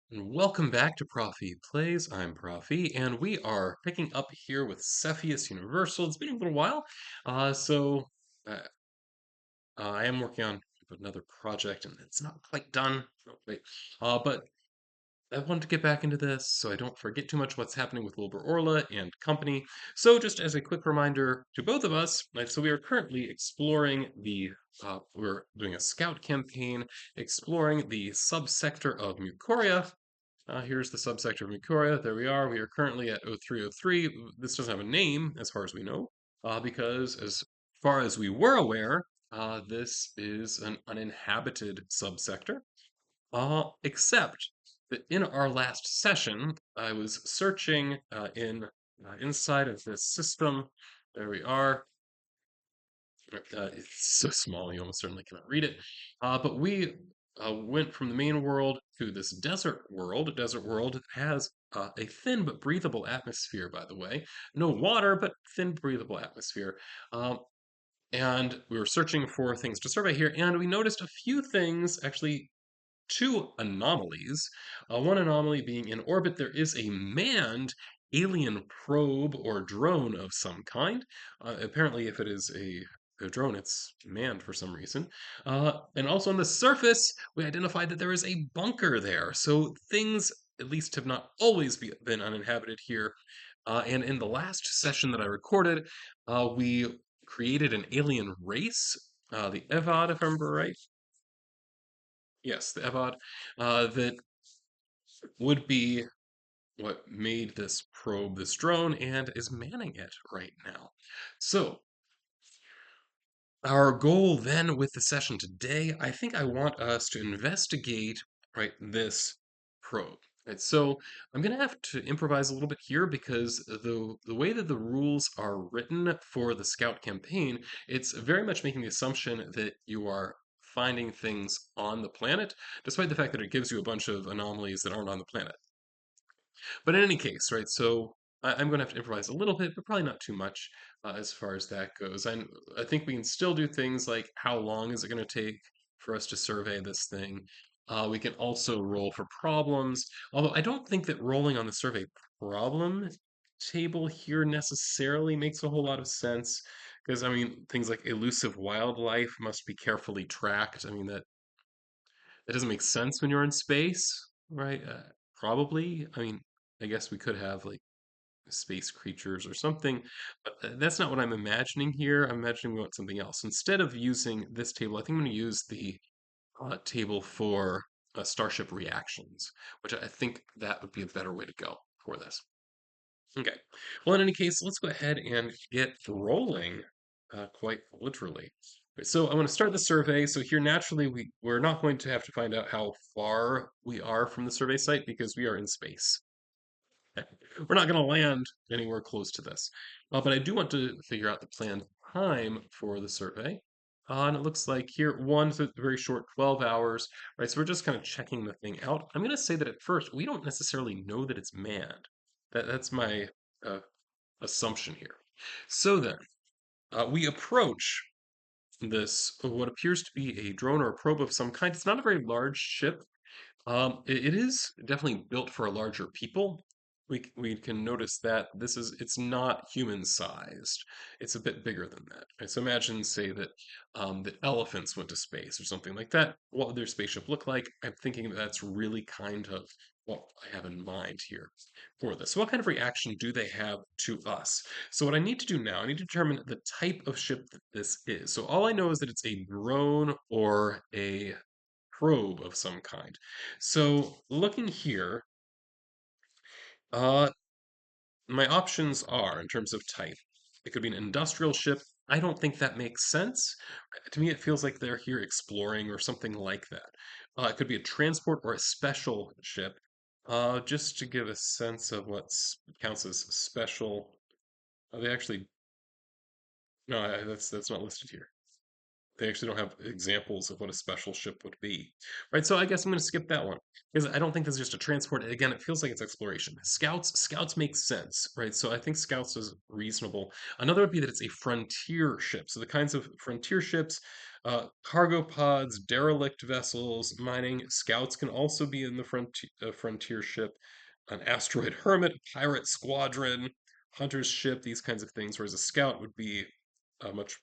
And welcome back to Profi Plays. I'm Profi, and we are picking up here with Cepheus Universal. It's been a little while, so uh, I am working on another project, and it's not quite done. Oh, wait, but I wanted to get back into this so I don't forget too much what's happening with Wilbur Orla and company. So, just as a quick reminder to both of us, so we are currently exploring we're doing a scout campaign exploring the subsector of Mucoria. Here's the subsector of Mucoria. There we are. We are currently at 0303. This doesn't have a name, as far as we know, because as far as we were aware, this is an uninhabited subsector. Except that in our last session, I was searching inside of this system. There we are. It's so small, you almost certainly cannot read it. But we went from the main world to this desert world. A desert world has a thin but breathable atmosphere, by the way. No water, but thin, breathable atmosphere. Um, and we were searching for things to survey here, and we noticed a few things, actually, two anomalies. One anomaly being in orbit, there is a manned alien probe or drone of some kind. Apparently, if it is a drone, it's manned for some reason. And also on the surface, we identified that there is a bunker there. So things at least have not always been uninhabited here. And in the last session that I recorded, we created an alien race, the Evvad, if I remember right. Yes, the Evvad, that would be what made this probe this drone and is manning it right now. So, our goal then with the session today, I think I want us to investigate, right, this probe. Right, so I'm going to have to improvise a little bit here because the way that the rules are written for the Scout campaign, it's very much making the assumption that you are finding things on the planet, despite the fact that it gives you a bunch of anomalies that aren't on the planet. But in any case, right, so I'm going to have to improvise a little bit, but probably not too much as far as that goes. I think we can still do things like how long is it going to take for us to survey this thing? We can also roll for problems, although I don't think that rolling on the survey problem table here necessarily makes a whole lot of sense. Because, I mean, things like elusive wildlife must be carefully tracked. I mean, that doesn't make sense when you're in space, right? Probably. I mean, I guess we could have like space creatures or something, but that's not what I'm imagining here. I'm imagining we want something else. Instead of using this table, I think I'm going to use the table for starship reactions, which I think that would be a better way to go for this. Okay. Well, in any case, let's go ahead and get rolling, quite literally. Okay, so I want to start the survey. So here, naturally, we're not going to have to find out how far we are from the survey site because we are in space. We're not going to land anywhere close to this. But I do want to figure out the planned time for the survey. And it looks like here, one's a very short 12 hours, right? So we're just kind of checking the thing out. I'm going to say that at first, we don't necessarily know that it's manned. That's my uh, assumption here. So then, we approach this, what appears to be a drone or a probe of some kind. It's not a very large ship. It is definitely built for a larger people. We can notice that it's not human sized. It's a bit bigger than that. Right? So imagine, say that elephants went to space or something like that. What would their spaceship look like? I'm thinking that's really kind of what I have in mind here for this. So what kind of reaction do they have to us? So what I need to do now, I need to determine the type of ship that this is. So all I know is that it's a drone or a probe of some kind. So looking here, uh, my options are in terms of type. It could be an industrial ship. I don't think that makes sense. To me, it feels like they're here exploring or something like that. It could be a transport or a special ship. Just to give a sense of what counts as special. They actually no, that's not listed here. They actually don't have examples of what a special ship would be. Right, so I guess I'm going to skip that one because I don't think this is just a transport. Again, it feels like it's exploration. Scouts make sense, right? So I think scouts is reasonable. Another would be that it's a frontier ship. So the kinds of frontier ships, Cargo pods, derelict vessels, mining. Scouts can also be in the frontier ship. An asteroid hermit, pirate squadron, hunter's ship, these kinds of things. Whereas a scout would be much,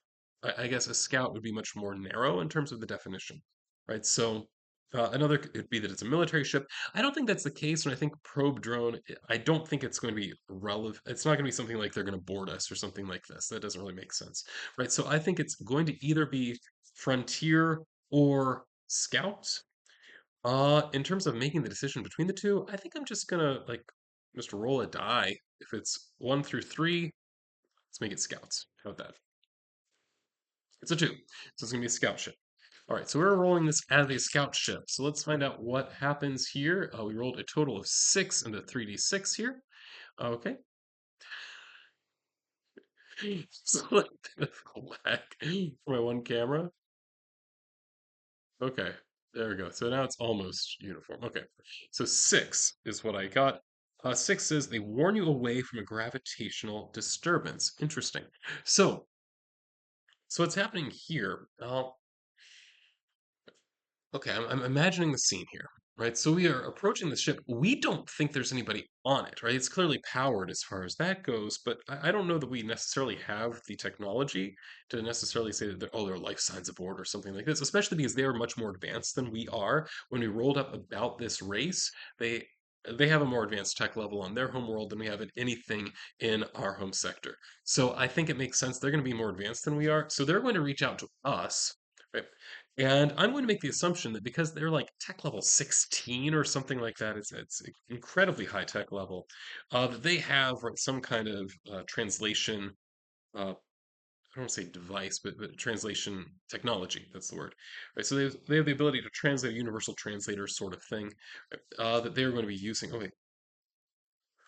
I guess, a scout would be much more narrow in terms of the definition, right? So another could be that it's a military ship. I don't think that's the case. When I think probe drone, I don't think it's going to be relevant. It's not going to be something like they're going to board us or something like this. That doesn't really make sense, right? So I think it's going to either be Frontier or Scout. In terms of making the decision between the two, I think I'm just gonna like just roll a die. If it's 1 through 3, let's make it Scouts. How about that? It's a 2, so it's gonna be a Scout ship. All right, so we're rolling this as a Scout ship. So let's find out what happens here. We rolled a total of 6 into 3d6 here. Okay, so a bit of lag for my one camera. Okay, there we go. So now it's almost uniform. Okay, so 6 is what I got. 6 says they warn you away from a gravitational disturbance. Interesting. So, so what's happening here? Okay, I'm imagining the scene here, right? So we are approaching the ship. We don't think there's anybody on it, right? It's clearly powered as far as that goes, but I don't know that we necessarily have the technology to necessarily say that oh, there are life signs aboard or something like this, especially because they are much more advanced than we are. When we rolled up about this race, they have a more advanced tech level on their home world than we have in anything in our home sector. So I think it makes sense. They're going to be more advanced than we are. So they're going to reach out to us, right? And I'm going to make the assumption that because they're like tech level 16 or something like that, it's incredibly high tech level, that they have right, some kind of translation. I don't want to say device, but translation technology. That's the word. Right. So they have the ability to translate a universal translator sort of thing that they're going to be using. Oh wait,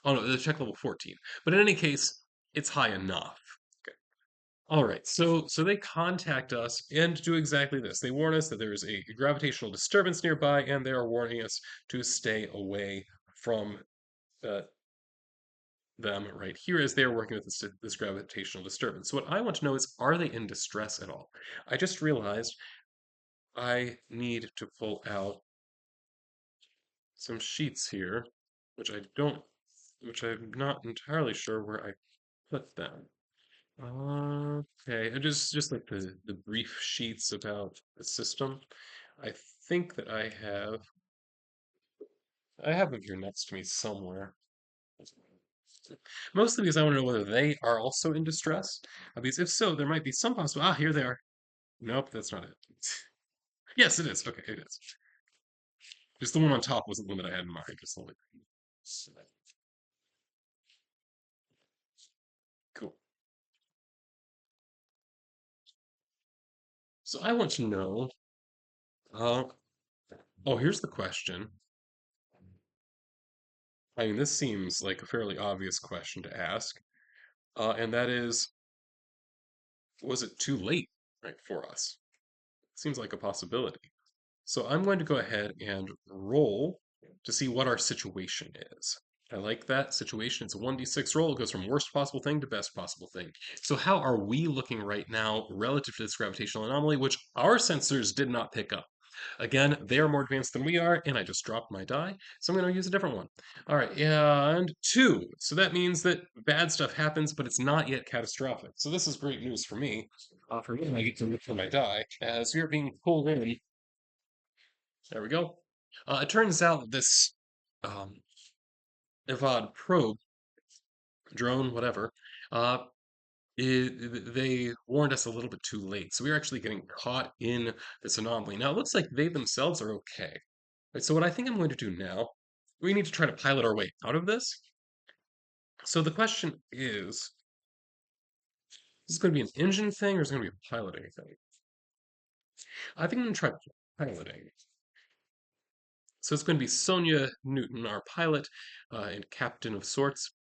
oh no, they're tech level 14. But in any case, it's high enough. All right, so they contact us and do exactly this. They warn us that there is a gravitational disturbance nearby, and they are warning us to stay away from uh, them right here as they are working with this gravitational disturbance. So what I want to know is, are they in distress at all? I just realized I need to pull out some sheets here, which I don't, which I'm not entirely sure where I put them. Okay, and just like the brief sheets about the system. I think that I have them here next to me somewhere. Mostly because I want to know whether they are also in distress. Because if so, there might be some possible. Ah, here they are. Nope, that's not it. Yes, it is. Okay, it is. Just the one on top wasn't the one that I had in mind. Just only. Cool. So I want to know. Uh, oh, here's the question. I mean, this seems like a fairly obvious question to ask, and that is, was it too late, right, for us? Seems like a possibility. So I'm going to go ahead and roll to see what our situation is. I like that situation. It's a 1d6 roll. It goes from worst possible thing to best possible thing. So how are we looking right now relative to this gravitational anomaly, which our sensors did not pick up? Again, they are more advanced than we are, and I just dropped my die, so I'm going to use a different one. All right, and 2. So that means that bad stuff happens, but it's not yet catastrophic. So this is great news for me. For me, I get to look for my die as we are being pulled in. There we go. It turns out that this um, Evvad probe, drone, whatever, uh, they warned us a little bit too late. So we're actually getting caught in this anomaly. Now, it looks like they themselves are okay. Right, so what I think I'm going to do now, we need to try to pilot our way out of this. So the question is this going to be an engine thing or is it going to be a piloting thing? I think I'm going to try piloting. So it's going to be Sonia Newton, our pilot and captain of sorts.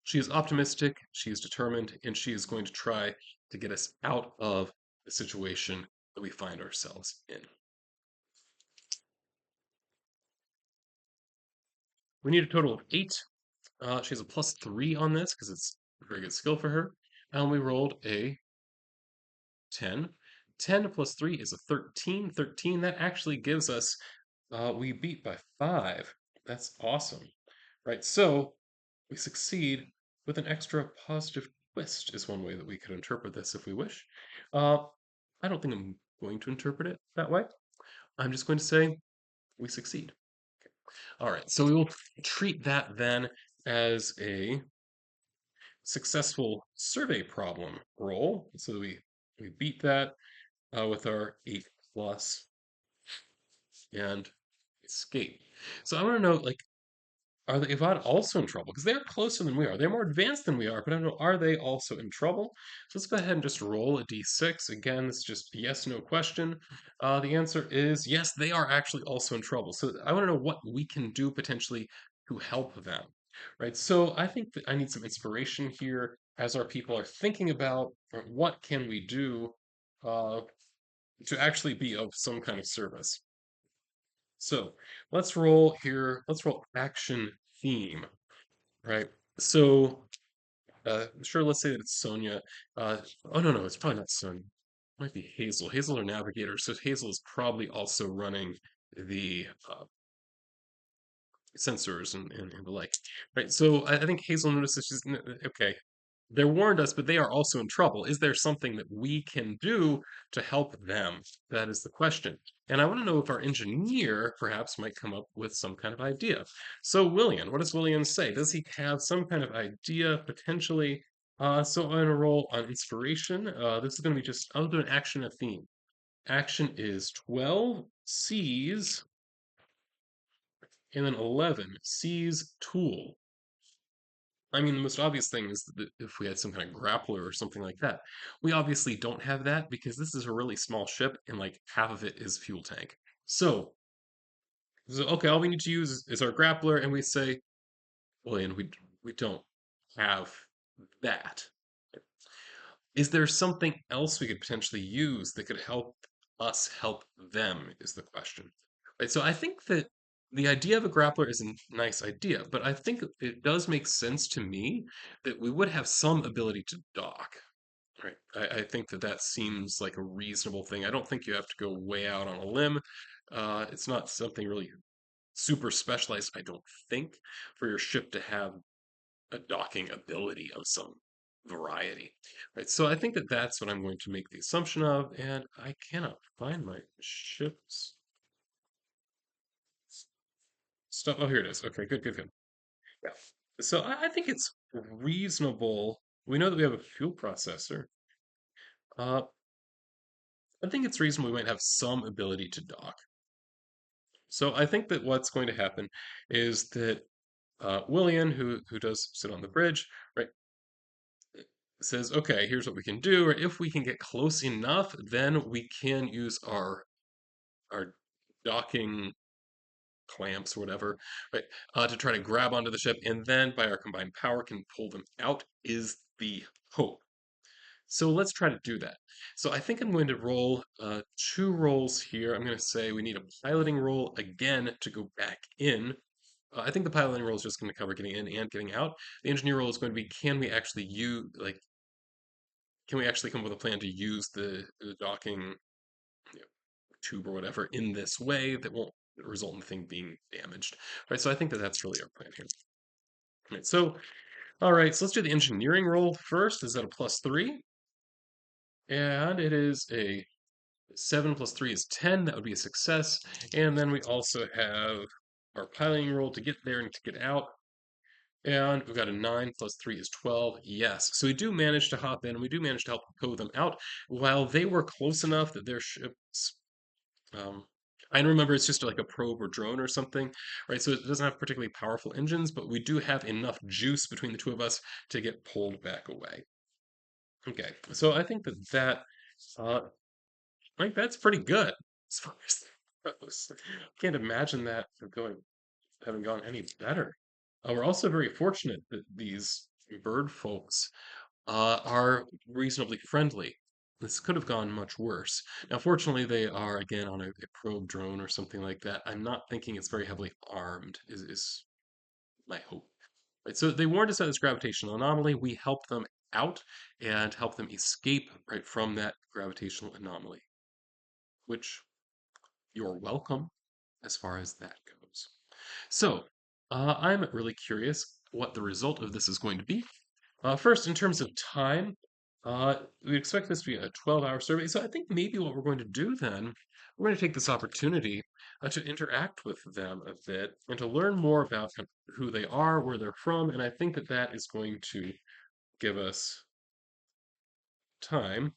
She is optimistic, she is determined, and she is going to try to get us out of the situation that we find ourselves in. We need a total of 8. She has a +3 on this because it's a very good skill for her. And we rolled a 10. 10 plus 3 is a 13. 13, that actually gives us, we beat by 5. That's awesome. Right, so we succeed with an extra positive twist, is one way that we could interpret this if we wish. Uh, I don't think I'm going to interpret it that way. I'm just going to say we succeed. All right, so we will treat that then as a successful survey problem roll. So we beat that with our 8 plus and escape. So I want to know, like, are the Evvad also in trouble? Because they're closer than we are. They're more advanced than we are, but I don't know, are they also in trouble? So let's go ahead and just roll a d6. Again, it's just yes, no question. The answer is yes, they are actually also in trouble. So I want to know what we can do potentially to help them, right? So I think that I need some inspiration here as our people are thinking about what can we do uh, to actually be of some kind of service. So let's roll here. Let's roll action theme, right? So sure, let's say that it's Sonia. Uh, oh no, no, it's probably not Sonia. It might be Hazel. Hazel or Navigator. So Hazel is probably also running the sensors and the like, right? So I think Hazel notices okay, they're warned us, but they are also in trouble. Is there something that we can do to help them? That is the question. And I want to know if our engineer perhaps might come up with some kind of idea. So William, what does William say? Does he have some kind of idea potentially? So I'm going to roll on inspiration. This is going to be just, I'll do an action, a theme. Action is 12 C's and then 11 C's tool. I mean, the most obvious thing is that if we had some kind of grappler or something like that. We obviously don't have that because this is a really small ship and like half of it is fuel tank. So, okay, all we need to use is our grappler, and we say, well, and we don't have that. Is there something else we could potentially use that could help us help them? Is the question. Right. So I think that the idea of a grappler is a nice idea, but I think it does make sense to me that we would have some ability to dock. Right. I think that that seems like a reasonable thing. I don't think you have to go way out on a limb. It's not something really super specialized, I don't think, for your ship to have a docking ability of some variety. Right. So I think that that's what I'm going to make the assumption of, and I cannot find my ship's stuff. Oh, here it is. Okay, good, good, good. Yeah. So I think it's reasonable. We know that we have a fuel processor. Uh, I think it's reasonable we might have some ability to dock. So I think that what's going to happen is that William, who does sit on the bridge, right, says, okay, here's what we can do. Or if we can get close enough, then we can use our docking clamps or whatever, right, to try to grab onto the ship, and then by our combined power can pull them out. Is the hope. So let's try to do that. So I think I'm going to roll 2 rolls here. I'm going to say we need a piloting roll again to go back in. I think the piloting roll is just going to cover getting in and getting out. The engineer roll is going to be, can we actually use, like, can we actually come up with a plan to use the docking, you know, tube or whatever in this way that won't result in the thing being damaged? Right. So I think that that's really our plan here. Right, so all right. So let's do the engineering roll first. Is that a +3? And it is a 7 plus 3 is 10. That would be a success. And then we also have our piloting roll to get there and to get out. And we've got a 9 plus 3 is 12. Yes. So we do manage to hop in and we do manage to help tow them out while they were close enough that their ships. Um, I remember it's just like a probe or drone or something, right? So it doesn't have particularly powerful engines, but we do have enough juice between the two of us to get pulled back away. Okay. So I think that uh, like that's pretty good as far as that goes. Can't imagine that going having gone any better. We're also very fortunate that these bird folks are reasonably friendly. This could have gone much worse. Now, fortunately, they are again on a probe drone or something like that. I'm not thinking it's very heavily armed. Is my hope. Right, so they warned us of this gravitational anomaly. We helped them out and helped them escape right from that gravitational anomaly. which you're welcome as far as that goes. So, I'm really curious what the result of this is going to be. First, in terms of time, we expect this to be a 12-hour survey. So I think maybe what we're going to do then, we're going to take this opportunity to interact with them a bit and to learn more about who they are, where they're from, and I think that that is going to give us time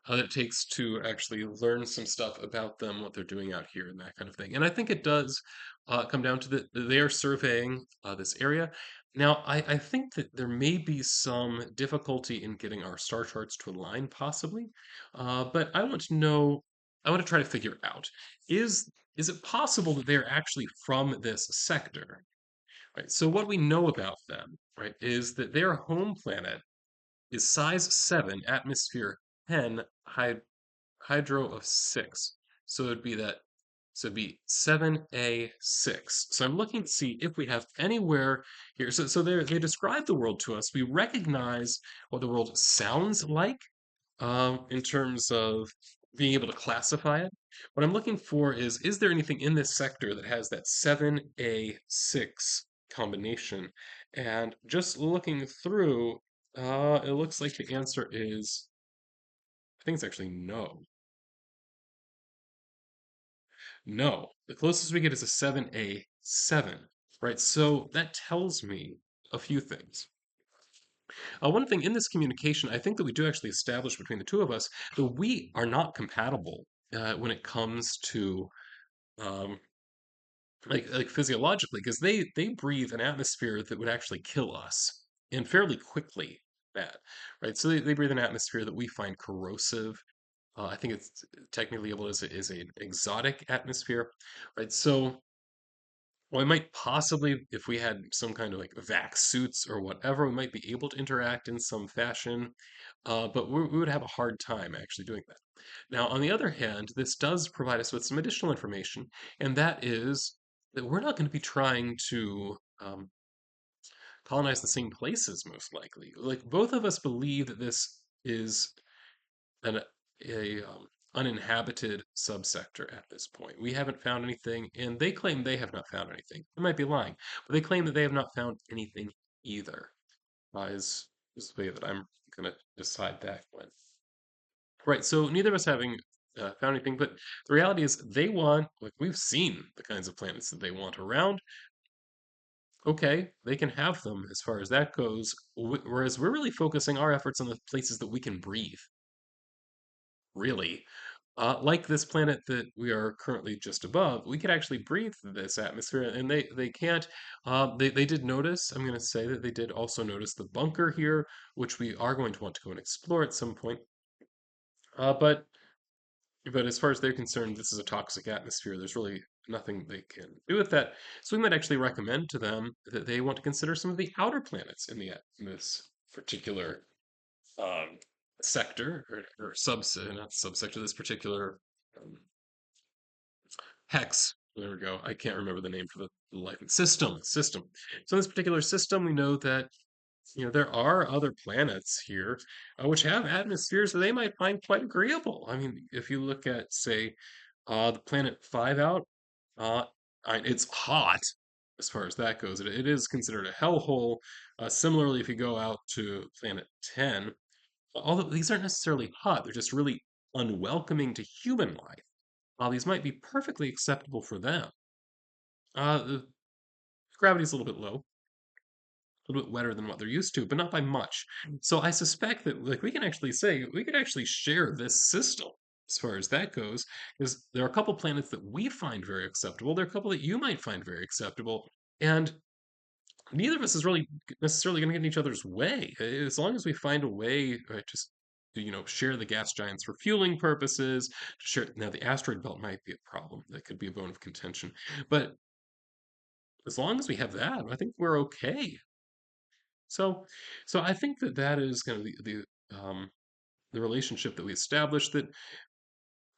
that it takes to actually learn some stuff about them, what they're doing out here, and that kind of thing. And I think it does come down to they are surveying this area. Now, I think that there may be some difficulty in getting our star charts to align, possibly, but I want to know. I want to try to figure out is it possible that they're actually from this sector? Right. So what we know about them, right, is that their home planet is size 7, atmosphere 10, hydro of 6. So it'd be that, so it'd be 7A6. So I'm looking to see if we have anywhere here. So they describe the world to us. We recognize what the world sounds like in terms of being able to classify it. What I'm looking for is there anything in this sector that has that 7A6 combination? And just looking through, it looks like the answer is, I think it's actually no. No. The closest we get is a 7A7, right? So that tells me a few things. One thing in this communication, I think that we do actually establish between the two of us that we are not compatible when it comes to um, like physiologically, because they breathe an atmosphere that would actually kill us and fairly quickly. That right. So they breathe an atmosphere that we find corrosive. I think it's technically able as an exotic atmosphere, right? So well, we might possibly, if we had some kind of like vac suits or whatever, we might be able to interact in some fashion, but we would have a hard time actually doing that. Now, on the other hand, this does provide us with some additional information, and that is that we're not going to be trying to colonize the same places, most likely. Like, both of us believe that this is an uninhabited subsector at this point. We haven't found anything, and they claim they have not found anything. They might be lying, but they claim that they have not found anything either. Is the way that I'm going to decide that one. Right. So neither of us having found anything, but the reality is they want, like we've seen the kinds of planets that they want around. Okay, they can have them as far as that goes. Whereas we're really focusing our efforts on the places that we can breathe, really. Like this planet that we are currently just above, we could actually breathe this atmosphere, and they can't. They did notice. I'm going to say that they did also notice the bunker here, which we are going to want to go and explore at some point. But as far as they're concerned, this is a toxic atmosphere. There's really nothing they can do with that. So we might actually recommend to them that they want to consider some of the outer planets in this particular um, sector or not subsector, this particular um, hex. There we go. I can't remember the name for the life system. So in this particular system, we know that there are other planets here which have atmospheres that they might find quite agreeable. I mean, if you look at, say, the planet 5 out, uh, it's hot as far as that goes. It is considered a hellhole. Similarly, if you go out to planet 10, although these aren't necessarily hot, they're just really unwelcoming to human life. While these might be perfectly acceptable for them, the gravity's a little bit low, a little bit wetter than what they're used to, but not by much. So I suspect that like we can actually say we could actually share this system as far as that goes, because there are a couple planets that we find very acceptable. There are a couple that you might find very acceptable, and neither of us is really necessarily going to get in each other's way. As long as we find a way, just to, share the gas giants for fueling purposes. Share now the asteroid belt might be a problem. That could be a bone of contention, but as long as we have that, I think we're okay. So, so I think that that is kind of the relationship that we established. That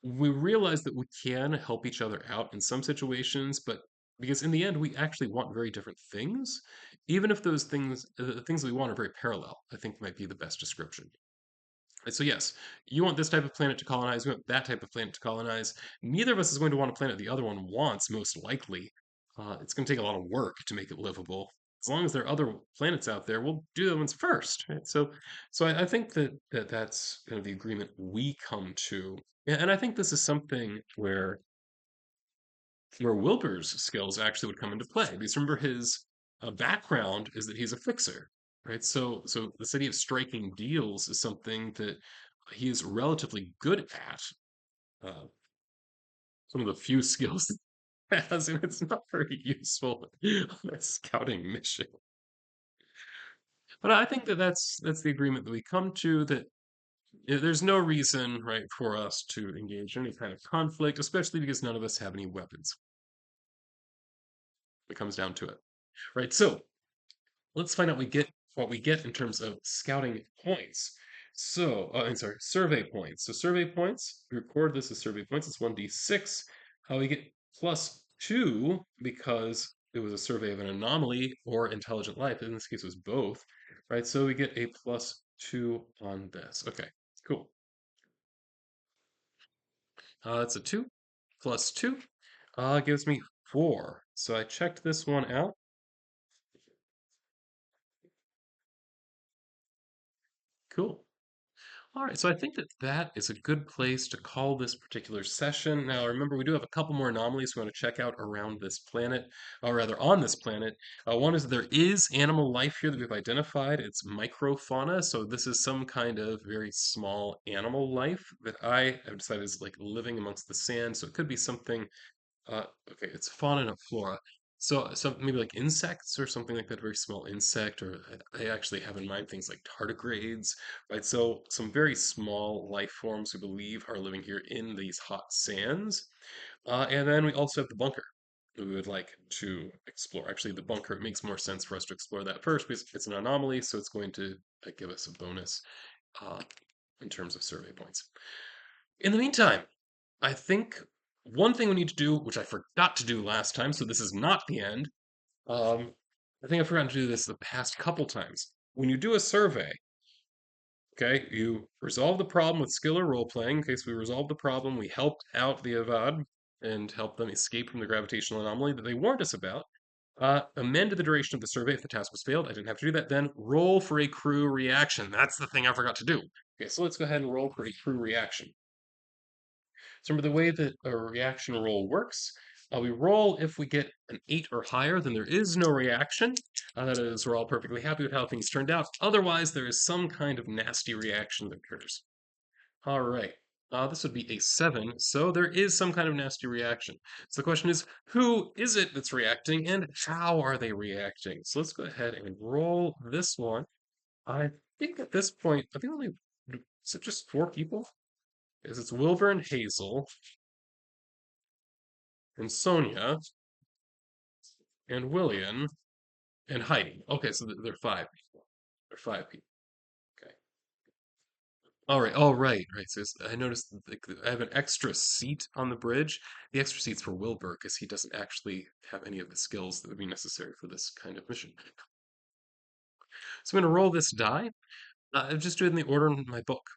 we realize that we can help each other out in some situations, but because in the end we actually want very different things, even if those things, the things that we want are very parallel. I think might be the best description. Right, so yes, you want this type of planet to colonize, we want that type of planet to colonize. Neither of us is going to want a planet the other one wants, most likely. It's going to take a lot of work to make it livable. As long as there are other planets out there, we'll do the ones first. Right? So I think that's kind of the agreement we come to. And I think this is something where Wilbur's skills actually would come into play. Because remember, his background is that he's a fixer, right? So this idea of striking deals is something that he is relatively good at. Uh, some of the few skills he has, and it's not very useful on a scouting mission. But I think that's the agreement that we come to. That there's no reason, right, for us to engage in any kind of conflict, especially because none of us have any weapons. It comes down to it, right? So let's find out what we get in terms of scouting points. So, I'm sorry, survey points. So survey points, we record this as survey points. It's 1d6. We get +2 because it was a survey of an anomaly or intelligent life. In this case, it was both, right? So we get a +2 on this. Okay, cool. That's a 2 +2 gives me 4. So I checked this one out. Cool. All right, so I think that that is a good place to call this particular session. Now, remember, we do have a couple more anomalies we want to check out around this planet, or rather on this planet. One is there is animal life here that we've identified. It's microfauna, so this is some kind of very small animal life that I have decided is like living amongst the sand. So it could be something okay, it's fauna, not flora. So maybe like insects or something like that, very small insect, or I actually have in mind things like tardigrades, right? So some very small life forms we believe are living here in these hot sands. And then we also have the bunker that we would like to explore. Actually, the bunker, it makes more sense for us to explore that first because it's an anomaly, so it's going to give us a bonus uh, in terms of survey points. In the meantime, I think one thing we need to do, which I forgot to do last time, so this is not the end. I think I forgot to do this the past couple times. When you do a survey, okay, you resolve the problem with skill or role playing. In case we resolve the problem, we helped out the Evvad and helped them escape from the gravitational anomaly that they warned us about. Amend the duration of the survey if the task was failed. I didn't have to do that then. Roll for a crew reaction. That's the thing I forgot to do. Okay, so let's go ahead and roll for a crew reaction. So remember the way that a reaction roll works, we roll if we get an 8 or higher, then there is no reaction. That is, we're all perfectly happy with how things turned out. Otherwise, there is some kind of nasty reaction that occurs. All right. This would be a 7, so there is some kind of nasty reaction. So the question is, who is it that's reacting, and how are they reacting? So let's go ahead and roll this one. I think at this point, I think only, is it just 4 people? Because it's Wilbur and Hazel, and Sonia, and William, and Heidi. Okay, so they're 5 people. They're 5 people. Okay. All right, right. So I noticed I have an extra seat on the bridge. The extra seat's for Wilbur because he doesn't actually have any of the skills that would be necessary for this kind of mission. So I'm going to roll this die. I'll just do it in the order in my book.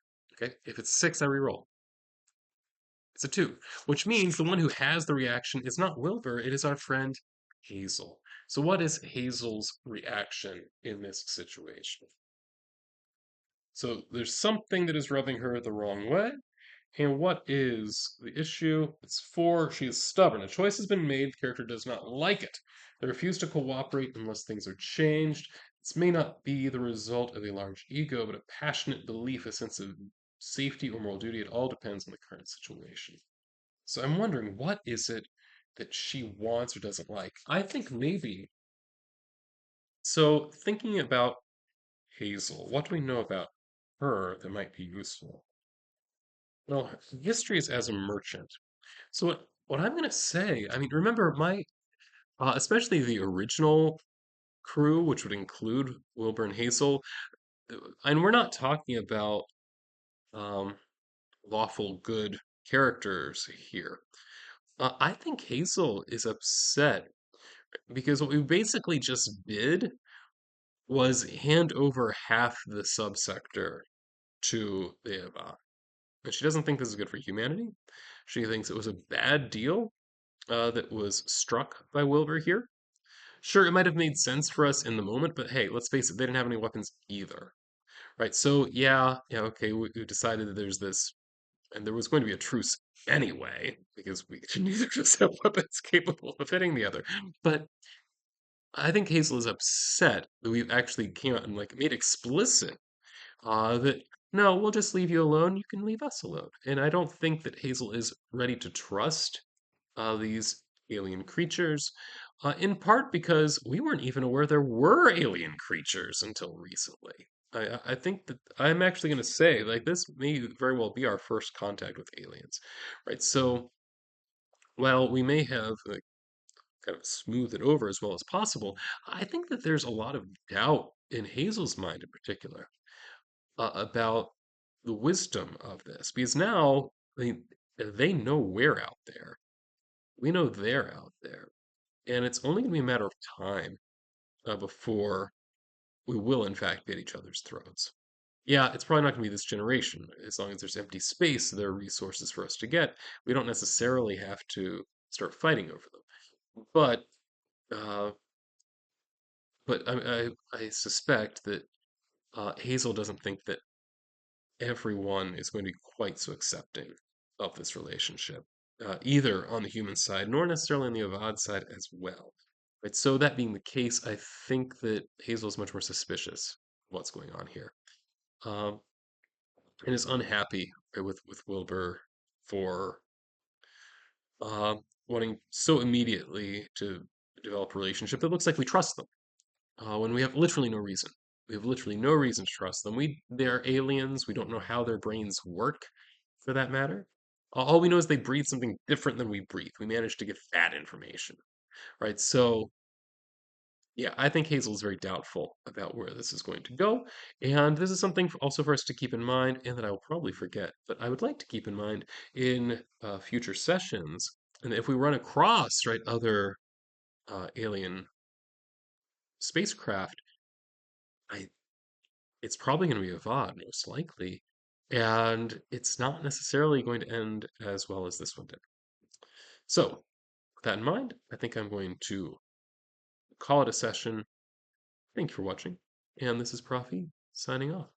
Okay, if it's 6, I re-roll. It's a 2, which means the one who has the reaction is not Wilbur, it is our friend Hazel. So what is Hazel's reaction in this situation? So there's something that is rubbing her the wrong way. And what is the issue? It's 4, she is stubborn. A choice has been made, the character does not like it. They refuse to cooperate unless things are changed. This may not be the result of a large ego, but a passionate belief, a sense of safety or moral duty. It all depends on the current situation. So I'm wondering, what is it that she wants or doesn't like? I think maybe. So thinking about Hazel, what do we know about her that might be useful? Well, her history is as a merchant. So what I'm going to say, I mean, remember especially the original crew, which would include Wilbur and Hazel, and we're not talking about um, lawful good characters here. I think Hazel is upset because what we basically just did was hand over half the subsector to the Evvad. And she doesn't think this is good for humanity. She thinks it was a bad deal that was struck by Wilbur here. Sure, it might have made sense for us in the moment, but hey, let's face it, they didn't have any weapons either. Right? So, yeah, okay, we decided that there's this, and there was going to be a truce anyway, because we neither of us have weapons capable of hitting the other. But I think Hazel is upset that we actually came out and like made explicit that no, we'll just leave you alone. You can leave us alone. And I don't think that Hazel is ready to trust these alien creatures, in part because we weren't even aware there were alien creatures until recently. I think that I'm actually going to say, like, this may very well be our first contact with aliens, right? So, while we may have kind of smoothed it over as well as possible, I think that there's a lot of doubt in Hazel's mind in particular about the wisdom of this because now they know we're out there. We know they're out there. And it's only going to be a matter of time before we will, in fact, be at each other's throats. Yeah, it's probably not going to be this generation. As long as there's empty space, there are resources for us to get. We don't necessarily have to start fighting over them. Uh, but I suspect that Hazel doesn't think that everyone is going to be quite so accepting of this relationship, either on the human side nor necessarily on the Avad side as well. Right. So that being the case, I think that Hazel is much more suspicious of what's going on here, um, and is unhappy right, with Wilbur for wanting so immediately to develop a relationship that looks like we trust them when we have literally no reason. We have literally no reason to trust them. They're aliens. We don't know how their brains work, for that matter. All we know is they breathe something different than we breathe. We managed to get that information, right? So, yeah, I think Hazel is very doubtful about where this is going to go, and this is something also for us to keep in mind, and that I will probably forget, but I would like to keep in mind in future sessions, and if we run across right other alien spacecraft, I it's probably going to be a VOD, most likely. And it's not necessarily going to end as well as this one did. So, with that in mind, I think I'm going to call it a session. Thank you for watching. And this is Profi signing off.